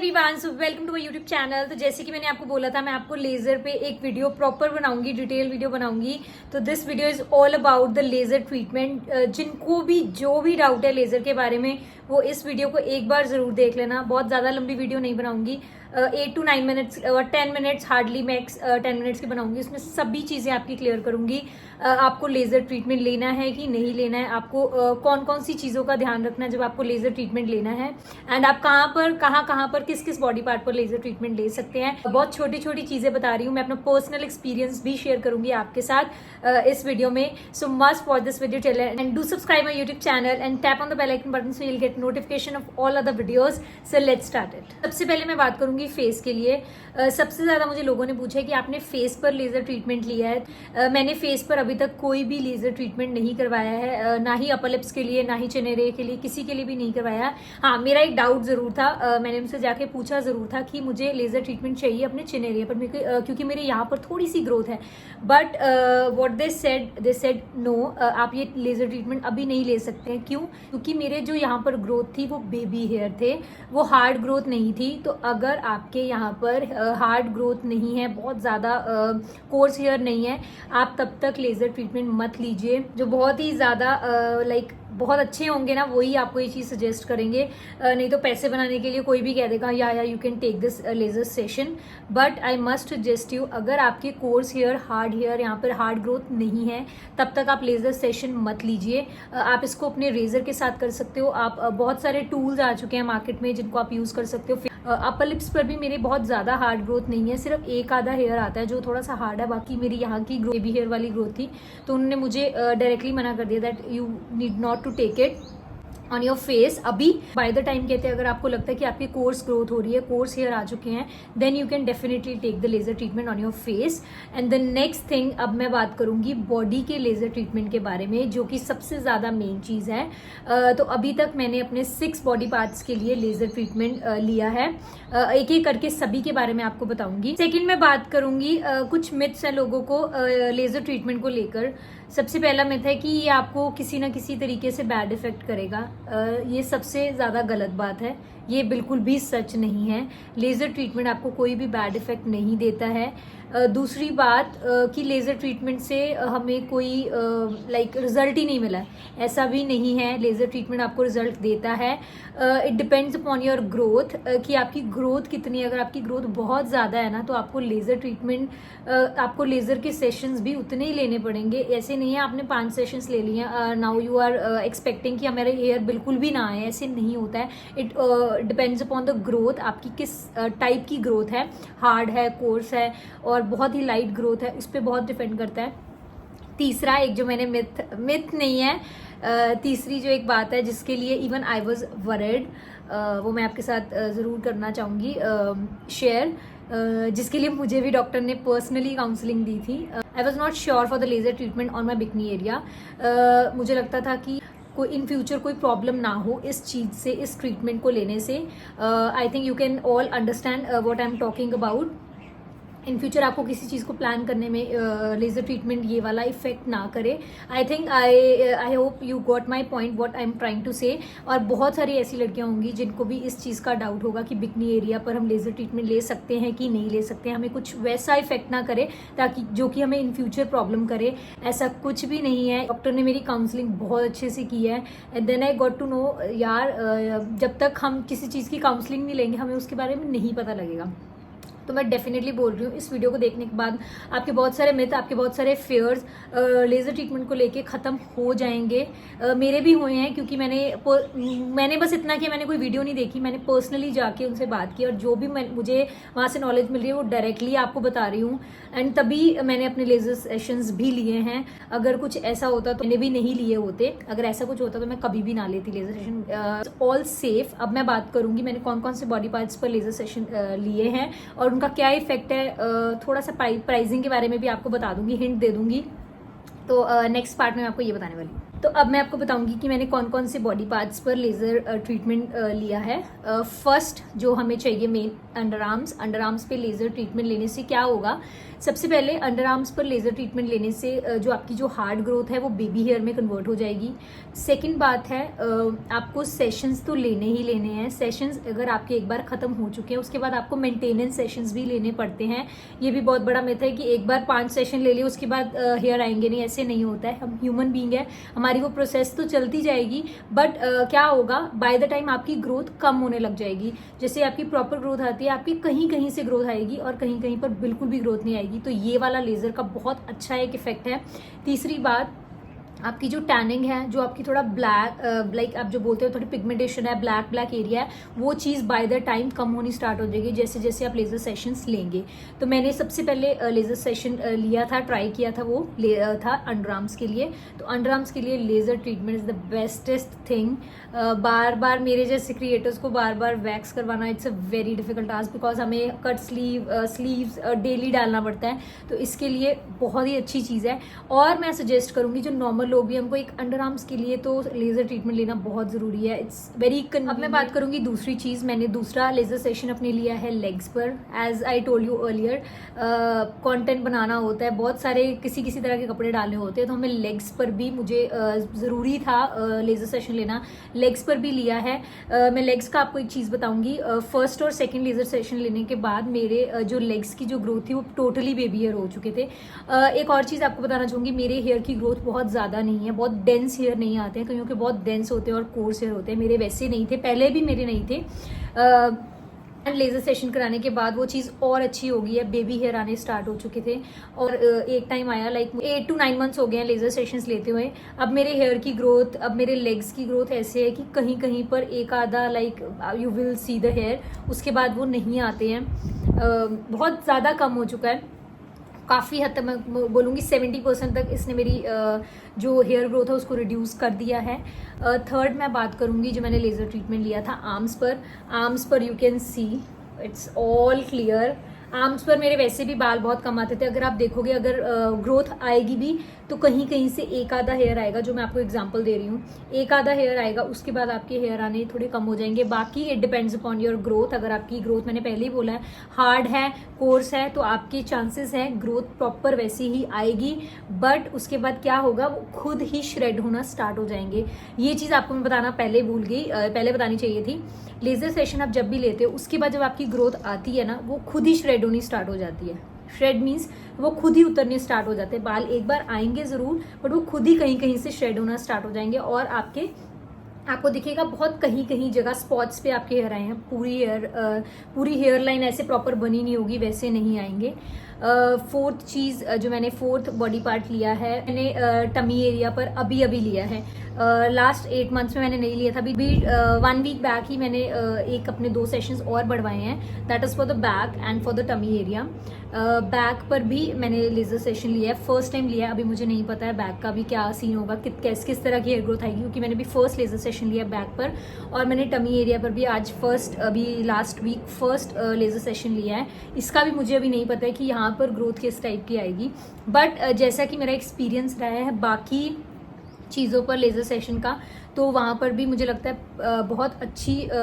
Everyone, so welcome to my YouTube channel. तो जैसे कि मैंने आपको बोला था, मैं आपको लेजर पे एक वीडियो प्रॉपर बनाऊंगी, डिटेल वीडियो बनाऊंगी। तो this video is all about the laser treatment. जिनको भी जो भी डाउट है लेजर के बारे में, वो इस वीडियो को एक बार जरूर देख लेना। बहुत ज्यादा लंबी वीडियो नहीं बनाऊंगी, 8 to 9 मिनट्स और 10 मिनट्स, हार्डली मैक्स 10 मिनट्स की बनाऊंगी। उसमें सभी चीजें आपकी क्लियर करूंगी। आपको लेजर ट्रीटमेंट लेना है कि नहीं लेना है, आपको कौन कौन सी चीजों का ध्यान रखना है जब आपको लेजर ट्रीटमेंट लेना है, एंड आप कहाँ पर किस किस बॉडी पार्ट पर लेजर ट्रीटमेंट ले सकते हैं। बहुत छोटी छोटी चीजें बता रही हूँ मैं, अपना पर्सनल एक्सपीरियंस भी शेयर करूंगी आपके साथ इस वीडियो में। So must watch this video till end do subscribe my YouTube channel and tap on the bell icon button so you will get notification of all other videos. So let's start it. सबसे पहले मैं बात करूंगी face के लिए। सबसे ज्यादा मुझे लोगों ने पूछा है कि आपने फेस पर लेजर ट्रीटमेंट लिया है। मैंने फेस पर अभी तक कोई भी लेजर ट्रीटमेंट नहीं करवाया है, ना ही अपर लिप्स के लिए, ना ही चिन एरिया के लिए, किसी के लिए भी नहीं करवाया। हाँ, मेरा एक डाउट जरूर था, मैंने उनसे जाके पूछा जरूर था कि मुझे लेजर ट्रीटमेंट चाहिए अपने चिन एरिया पर, क्योंकि मेरे यहाँ पर थोड़ी सी ग्रोथ है। But what they said no, आप ये लेजर ट्रीटमेंट अभी नहीं ले सकते हैं। क्यों? क्योंकि मेरे जो यहाँ पर ग्रोथ थी वो बेबी हेयर थे, वो हार्ड ग्रोथ नहीं थी। तो अगर आपके यहाँ पर हार्ड ग्रोथ नहीं है, बहुत ज़्यादा कोर्स हेयर नहीं है, आप तब तक लेजर ट्रीटमेंट मत लीजिए। जो बहुत ही ज़्यादा बहुत अच्छे होंगे ना, वही आपको ये चीज़ सजेस्ट करेंगे। नहीं तो पैसे बनाने के लिए कोई भी कह देगा या you can take this laser session. But I must suggest you, अगर आपके कोर्स हेयर, हार्ड हेयर, यहाँ पर हार्ड ग्रोथ नहीं है, तब तक आप लेजर सेशन मत लीजिए। आप इसको अपने रेजर के साथ कर सकते हो। आप बहुत सारे टूल्स आ चुके हैं मार्केट में जिनको आप यूज़ कर सकते हो। अपर लिप्स पर भी मेरे बहुत ज़्यादा हार्ड ग्रोथ नहीं है, सिर्फ एक आधा हेयर आता है जो थोड़ा सा हार्ड है, बाकी मेरी यहाँ की बेबी हेयर वाली ग्रोथ थी। तो उन्होंने मुझे डायरेक्टली मना कर दिया that you need not to take it on your face अभी। बाय द टाइम कहते हैं, अगर आपको लगता है कि आपकी कोर्स ग्रोथ हो रही है, कोर्स हेयर आ चुके हैं, then you can definitely take the laser treatment on your face. And the next thing, अब मैं बात करूंगी बॉडी के लेजर ट्रीटमेंट के बारे में, जो कि सबसे ज़्यादा मेन चीज़ है। तो अभी तक मैंने अपने 6 बॉडी पार्ट्स के लिए लेजर ट्रीटमेंट लिया है। एक एक करके सभी के बारे में आपको बताऊंगी। सेकेंड मैं बात करूंगी कुछ मिथ्स हैं लोगों को लेजर ट्रीटमेंट को लेकर। सबसे पहला मिथ है कि ये आपको किसी ना किसी तरीके से बैड इफेक्ट करेगा। ये सबसे ज़्यादा गलत बात है, ये बिल्कुल भी सच नहीं है। लेज़र ट्रीटमेंट आपको कोई भी बैड इफेक्ट नहीं देता है। दूसरी बात कि लेज़र ट्रीटमेंट से हमें कोई रिजल्ट ही नहीं मिला है, ऐसा भी नहीं है। लेज़र ट्रीटमेंट आपको रिजल्ट देता है। It depends upon your growth, कि आपकी ग्रोथ कितनी है। अगर आपकी ग्रोथ बहुत ज़्यादा है ना, तो आपको लेज़र ट्रीटमेंट, आपको लेज़र के सेशंस भी उतने ही लेने पड़ेंगे। ऐसे नहीं है आपने 5 सेशंस ले लिए, नाउ यू आर एक्सपेक्टिंग कि मेरा हेयर बिल्कुल भी ना आए, ऐसे नहीं होता है। It depends upon the growth, आपकी किस टाइप की ग्रोथ है, हार्ड है, कोर्स है, और बहुत ही लाइट ग्रोथ है, इस पर बहुत डिपेंड करता है। तीसरा एक जो मैंने मिथ नहीं है, तीसरी जो एक बात है जिसके लिए इवन आई वॉज वरिड, वो मैं आपके साथ ज़रूर करना चाहूँगी शेयर, जिसके लिए मुझे भी डॉक्टर ने पर्सनली काउंसलिंग दी थी। I was not sure for the laser treatment on my bikini area. मुझे लगता था कि कोई इन फ्यूचर कोई प्रॉब्लम ना हो इस चीज़ से, इस ट्रीटमेंट को लेने से। I think you can all understand what I am talking about. In future आपको किसी चीज़ को प्लान करने में लेजर ट्रीटमेंट ये वाला इफेक्ट ना करे। I think I hope you got my point what I am trying to say. और बहुत सारी ऐसी लड़कियां होंगी जिनको भी इस चीज़ का डाउट होगा कि बिकनी एरिया पर हम लेजर ट्रीटमेंट ले सकते हैं कि नहीं ले सकते हैं, हमें कुछ वैसा इफेक्ट ना करे ताकि जो कि हमें इन फ्यूचर प्रॉब्लम करे। ऐसा कुछ भी नहीं है। डॉक्टर ने मेरी काउंसलिंग बहुत अच्छे से की है, and then I got to know यार, जब तक हम किसी चीज़ की काउंसलिंग नहीं लेंगे हमें उसके बारे में नहीं पता लगेगा। तो मैं डेफिनेटली बोल रही हूँ, इस वीडियो को देखने के बाद आपके बहुत सारे मिथ, आपके बहुत सारे फेयर्स लेज़र ट्रीटमेंट को लेके ख़त्म हो जाएंगे। मेरे भी हुए हैं, क्योंकि मैंने बस इतना किया, मैंने कोई वीडियो नहीं देखी, मैंने पर्सनली जाके उनसे बात की, और जो भी मुझे वहाँ से नॉलेज मिल रही है वो डायरेक्टली आपको बता रही हूँ। एंड तभी मैंने अपने लेज़र सेशंस भी लिए हैं। अगर कुछ ऐसा होता तो मैंने भी नहीं लिए होते, अगर ऐसा कुछ होता तो मैं कभी भी ना लेती लेज़र सेशन। All safe. अब मैं बात करूँगी मैंने कौन कौन से बॉडी पार्ट्स पर लेज़र सेशन लिए हैं और उनका क्या इफेक्ट है। थोड़ा सा प्राइसिंग के बारे में भी आपको बता दूंगी, हिंट दे दूंगी। तो नेक्स्ट पार्ट में मैं आपको ये बताने वाली हूँ। तो अब मैं आपको बताऊंगी कि मैंने कौन कौन से बॉडी पार्ट्स पर लेज़र ट्रीटमेंट लिया है। फर्स्ट जो हमें चाहिए मेन, अंडर आर्म्स पे लेज़र ट्रीटमेंट लेने से क्या होगा। सबसे पहले अंडर आर्म्स पर लेज़र ट्रीटमेंट लेने से जो आपकी जो हार्ड ग्रोथ है वो बेबी हेयर में कन्वर्ट हो जाएगी। सेकंड बात है, आपको सेशंस तो लेने ही लेने हैं। सेशंस अगर आपके एक बार ख़त्म हो चुके हैं उसके बाद आपको मेंटेनेंस सेशंस भी लेने पड़ते हैं। ये भी बहुत बड़ा मिथ है कि एक बार 5 सेशन ले लिए उसके बाद हेयर आएंगे नहीं, ऐसे नहीं होता है। हम ह्यूमन बीइंग है, हमारी वो प्रोसेस तो चलती जाएगी, बट क्या होगा, बाय द टाइम आपकी ग्रोथ कम होने लग जाएगी। जैसे आपकी प्रॉपर ग्रोथ आती है, आपकी कहीं कहीं से ग्रोथ आएगी और कहीं कहीं पर बिल्कुल भी ग्रोथ नहीं आएगी। तो ये वाला लेज़र का बहुत अच्छा एक इफेक्ट है। तीसरी बात, आपकी जो टैनिंग है, जो आपकी थोड़ा ब्लैक लाइक आप जो बोलते हो थोड़ी पिगमेंटेशन है, ब्लैक एरिया है, वो चीज़ बाय द टाइम कम होनी स्टार्ट हो जाएगी जैसे जैसे आप लेज़र सेशंस लेंगे। तो मैंने सबसे पहले लेज़र सेशन लिया था, ट्राई किया था, वो था अंडर आर्म्स के लिए। तो अंडर आर्म्स के लिए laser treatment is the bestest thing. बार बार मेरे जैसे क्रिएटर्स को बार बार वैक्स करवाना it's a very difficult task, because हमें कट स्लीव्स डेली डालना पड़ता है। तो इसके लिए बहुत ही अच्छी चीज़ है। और मैं सजेस्ट करूँगी जो नॉर्मल लोग भी, हमको एक अंडर आर्म्स के लिए तो लेज़र ट्रीटमेंट लेना बहुत ज़रूरी है। इट्स वेरी अब मैं बात करूँगी दूसरी चीज़, मैंने दूसरा लेज़र सेशन अपने लिया है लेग्स पर। As I told you earlier, content बनाना होता है, बहुत सारे किसी किसी तरह के कपड़े डालने होते हैं, तो हमें लेग्स पर भी मुझे ज़रूरी था लेज़र सेशन लेना। लेग्स पर भी लिया है। मैं लेग्स का आपको एक चीज़ बताऊंगी। फर्स्ट और सेकंड लेज़र सेशन लेने के बाद मेरे जो लेग्स की जो ग्रोथ थी वो टोटली बेबी हेयर हो चुके थे। एक और चीज़ आपको बताना चाहूँगी, मेरे हेयर की ग्रोथ बहुत ज़्यादा नहीं है, बहुत डेंस हेयर नहीं आते हैं, क्योंकि बहुत डेंस होते हैं और कोर्स हेयर होते हैं। मेरे वैसे नहीं थे, पहले भी मेरे नहीं थे। लेज़र सेशन कराने के बाद वो चीज़ और अच्छी हो गई है, बेबी हेयर आने स्टार्ट हो चुके थे। और एक टाइम आया, लाइक 8 to 9 मंथ्स हो गए हैं लेज़र सेशंस लेते हुए। अब मेरे हेयर की ग्रोथ, अब मेरे लेग्स की ग्रोथ ऐसे है कि कहीं कहीं पर एक आधा, like you will see the hair, उसके बाद वो नहीं आते हैं। बहुत ज़्यादा कम हो चुका है, काफ़ी हद तक मैं बोलूँगी 70% तक इसने मेरी जो हेयर ग्रोथ है उसको रिड्यूस कर दिया है। थर्ड मैं बात करूँगी जो मैंने लेज़र ट्रीटमेंट लिया था आर्म्स पर you can see it's all clear. Arms पर मेरे वैसे भी बाल बहुत कम आते थे, अगर आप देखोगे, अगर ग्रोथ आएगी भी तो कहीं कहीं से एक आधा हेयर आएगा, जो मैं आपको एग्जांपल दे रही हूँ, एक आधा हेयर आएगा, उसके बाद आपके हेयर आने थोड़े कम हो जाएंगे। बाकी it depends upon your growth. अगर आपकी ग्रोथ, मैंने पहले ही बोला है, हार्ड है, कोर्स है, तो आपके चांसेस हैं ग्रोथ प्रॉपर वैसी ही आएगी, बट उसके बाद क्या होगा, वो खुद ही श्रेड होना स्टार्ट हो जाएंगे। ये चीज़ आपको मैं बताना पहले भूल गई, पहले बतानी चाहिए थी। लेज़र सेशन आप जब भी लेते हो उसके बाद जब आपकी ग्रोथ आती है ना, वो खुद ही श्रेड होनी स्टार्ट हो जाती है। श्रेड मीन्स वो खुद ही उतरने स्टार्ट हो जाते हैं। बाल एक बार आएंगे ज़रूर, बट वो खुद ही कहीं कहीं से श्रेड होना स्टार्ट हो जाएंगे और आपको दिखेगा बहुत कहीं कहीं जगह स्पॉट्स पे आपके हेयर आए हैं। पूरी हेयर लाइन ऐसे प्रॉपर बनी नहीं होगी, वैसे नहीं आएंगे। फोर्थ चीज़ जो मैंने फोर्थ बॉडी पार्ट लिया है, मैंने टमी एरिया पर अभी लिया है। लास्ट 8 मंथ्स में मैंने नहीं लिया था, अभी 1 वीक बैक ही मैंने एक अपने 2 सेशंस और बढ़वाए हैं। That is for the back and for the tummy area. Back पर भी मैंने लेज़र सेशन लिया है, फर्स्ट टाइम लिया है। अभी मुझे नहीं पता है बैक का भी क्या सीन होगा, किस तरह की हेयर ग्रोथ आएगी, क्योंकि मैंने भी फर्स्ट लेज़र सेशन लिया बैक पर, और मैंने टमी एरिया पर भी आज अभी last week first laser session लिया है। इसका भी मुझे अभी नहीं पता है कि यहाँ पर ग्रोथ किस टाइप की आएगी, बट जैसा कि मेरा एक्सपीरियंस रहा है बाकी चीज़ों पर लेज़र सेशन का, तो वहाँ पर भी मुझे लगता है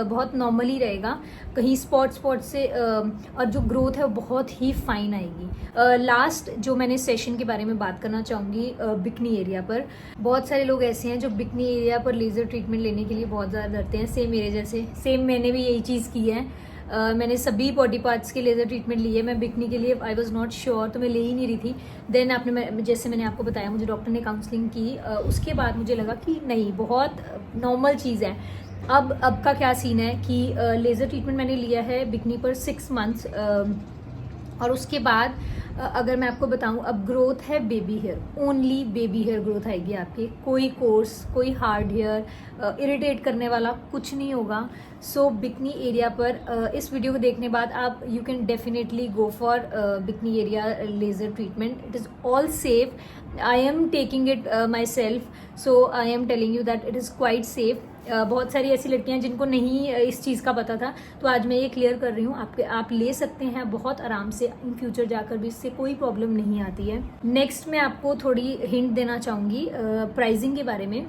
बहुत नॉर्मली रहेगा। कहीं स्पॉट से और जो ग्रोथ है वो बहुत ही फाइन आएगी। लास्ट जो मैंने सेशन के बारे में बात करना चाहूँगी, बिकनी एरिया पर। बहुत सारे लोग ऐसे हैं जो बिकनी एरिया पर लेज़र ट्रीटमेंट लेने के लिए बहुत ज़्यादा डरते हैं, सेम मेरे जैसे। सेम मैंने भी यही चीज़ की है। मैंने सभी बॉडी पार्ट्स के लेज़र ट्रीटमेंट लिए। मैं बिकनी के लिए आई वॉज नॉट श्योर, तो मैं ले ही नहीं रही थी। देन जैसे मैंने आपको बताया, मुझे डॉक्टर ने काउंसलिंग की, उसके बाद मुझे लगा कि नहीं, बहुत नॉर्मल चीज़ है। अब का क्या सीन है कि लेज़र ट्रीटमेंट मैंने लिया है बिकनी पर 6 मंथ्स, और उसके बाद अगर मैं आपको बताऊं, अब ग्रोथ है baby hair, only baby hair growth आएगी आपके। कोई कोर्स, कोई हार्ड हेयर, इरिटेट करने वाला कुछ नहीं होगा। सो बिकनी एरिया पर इस वीडियो को देखने बाद आप you can definitely go for bikini area laser treatment. It is all safe. I am taking it myself, so I am telling you that it is quite safe. बहुत सारी ऐसी लड़कियां जिनको नहीं इस चीज़ का पता था, तो आज मैं ये क्लियर कर रही हूँ। आप ले सकते हैं बहुत आराम से, इन फ्यूचर जाकर भी इससे कोई प्रॉब्लम नहीं आती है। नेक्स्ट मैं आपको थोड़ी हिंट देना चाहूँगी प्राइसिंग के बारे में।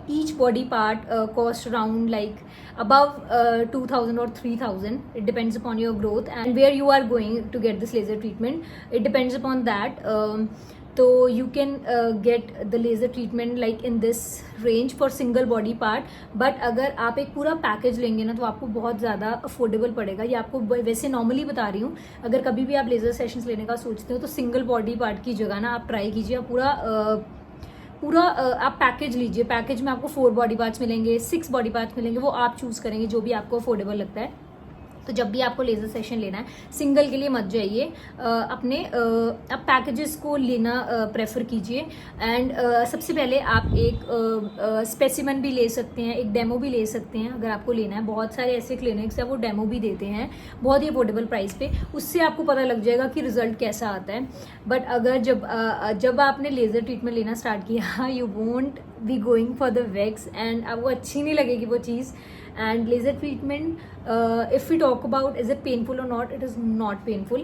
each body part cost around like above 2000 or 3000. It depends upon your growth and where you are going to get this laser treatment. It depends upon that. So you can get the laser treatment like in this range for single body part. But अगर आप एक पूरा package लेंगे ना तो आपको बहुत ज़्यादा अफोर्डेबल पड़ेगा। ये आपको वैसे नॉर्मली बता रही हूँ, अगर कभी भी आप लेज़र सेशंस लेने का सोचते हो तो सिंगल बॉडी पार्ट की जगह ना आप ट्राई कीजिए, पूरा आप पैकेज लीजिए। पैकेज में आपको 4 बॉडी पार्ट्स मिलेंगे, 6 बॉडी पार्ट्स मिलेंगे, वो आप चूज़ करेंगे जो भी आपको अफोर्डेबल लगता है। तो जब भी आपको लेज़र सेशन लेना है, सिंगल के लिए मत जाइए, अपने आप पैकेजेस को लेना प्रेफर कीजिए। एंड सबसे पहले आप एक स्पेसिमन भी ले सकते हैं, एक डेमो भी ले सकते हैं अगर आपको लेना है। बहुत सारे ऐसे क्लिनिक्स हैं वो डेमो भी देते हैं बहुत ही अफोर्डेबल प्राइस पे, उससे आपको पता लग जाएगा कि रिजल्ट कैसा आता है। बट अगर जब आपने लेज़र ट्रीटमेंट लेना स्टार्ट किया, you won't be going for the wax and आपको अच्छी नहीं लगेगी वो चीज़। And laser treatment, if we talk about is it painful or not, it is not painful.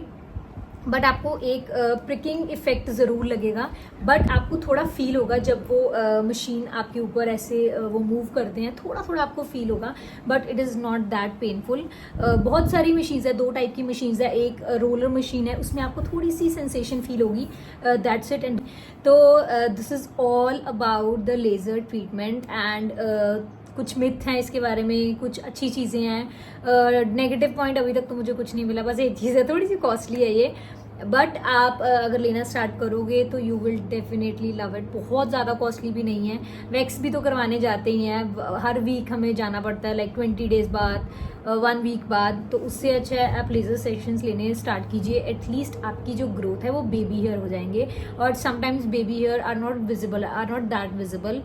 But आपको एक प्रिकिंग इफेक्ट ज़रूर लगेगा, बट आपको थोड़ा फील होगा जब वो मशीन आपके ऊपर ऐसे वो मूव करते हैं, थोड़ा आपको फील होगा, but it is not that painful. बहुत सारी मशीन्स है, 2 टाइप की मशीन्स है। एक रोलर मशीन है, उसमें आपको थोड़ी सी सेंसेशन फील होगी, दैट्स इट। एंड तो this is all about the laser treatment. And कुछ मिथ हैं इसके बारे में, कुछ अच्छी चीज़ें हैं। नेगेटिव पॉइंट अभी तक तो मुझे कुछ नहीं मिला, बस एक चीज़ है थोड़ी सी कॉस्टली है ये, बट आप अगर लेना स्टार्ट करोगे तो you will definitely love it. बहुत ज़्यादा कॉस्टली भी नहीं है। वैक्स भी तो करवाने जाते ही हैं, हर वीक हमें जाना पड़ता है, लाइक 20 डेज बाद, 1 वीक बाद। तो उससे अच्छा है आप लेज़र सेशंस लेने स्टार्ट कीजिए। एटलीस्ट आपकी जो ग्रोथ है वो बेबी हेयर हो जाएंगे, और sometimes baby hair are not that visible.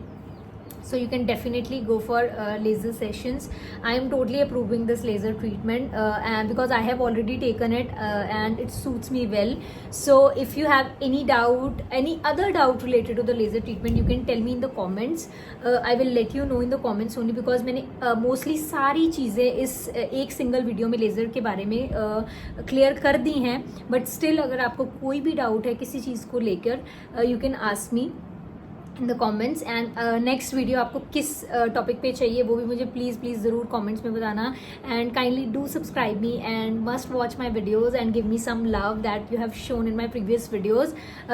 So you can definitely go for laser sessions. I am totally approving this laser treatment and because I have already taken it and it suits me well. So if you have any doubt, any other doubt related to the laser treatment, you can tell me in the comments. I will let you know in the comments only because मैंने mostly सारी चीज़ें इस एक single video में laser के बारे में clear कर दी हैं। बट स्टिल अगर आपको कोई भी डाउट है किसी चीज़ को लेकर, you can ask me in the comments. And next video आपको किस टॉपिक पे चाहिए वो भी मुझे प्लीज़ ज़रूर कमेंट्स में बताना। And kindly do subscribe me and must watch my videos and give me some love that you have shown in my previous videos.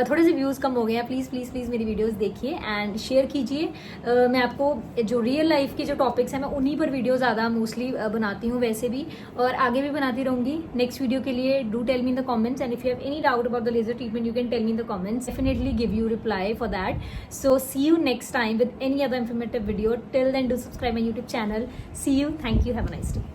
थोड़े से व्यूज़ कम हो गए हैं, प्लीज़ मेरी वीडियोज़ देखिए एंड शेयर कीजिए। मैं आपको जो रियल लाइफ के जो टॉपिक्स हैं मैं उन्हीं पर वीडियो ज़्यादा मोस्टली बनाती हूँ वैसे भी, और आगे भी बनाती रहूँगी। नेक्स्ट वीडियो के लिए do tell me in the comments and if you have any doubt about the laser treatment you can tell me in the comments, definitely give you reply for that. So see you next time with any other informative video. Till then, do subscribe my YouTube channel. See you. Thank you. Have a nice day.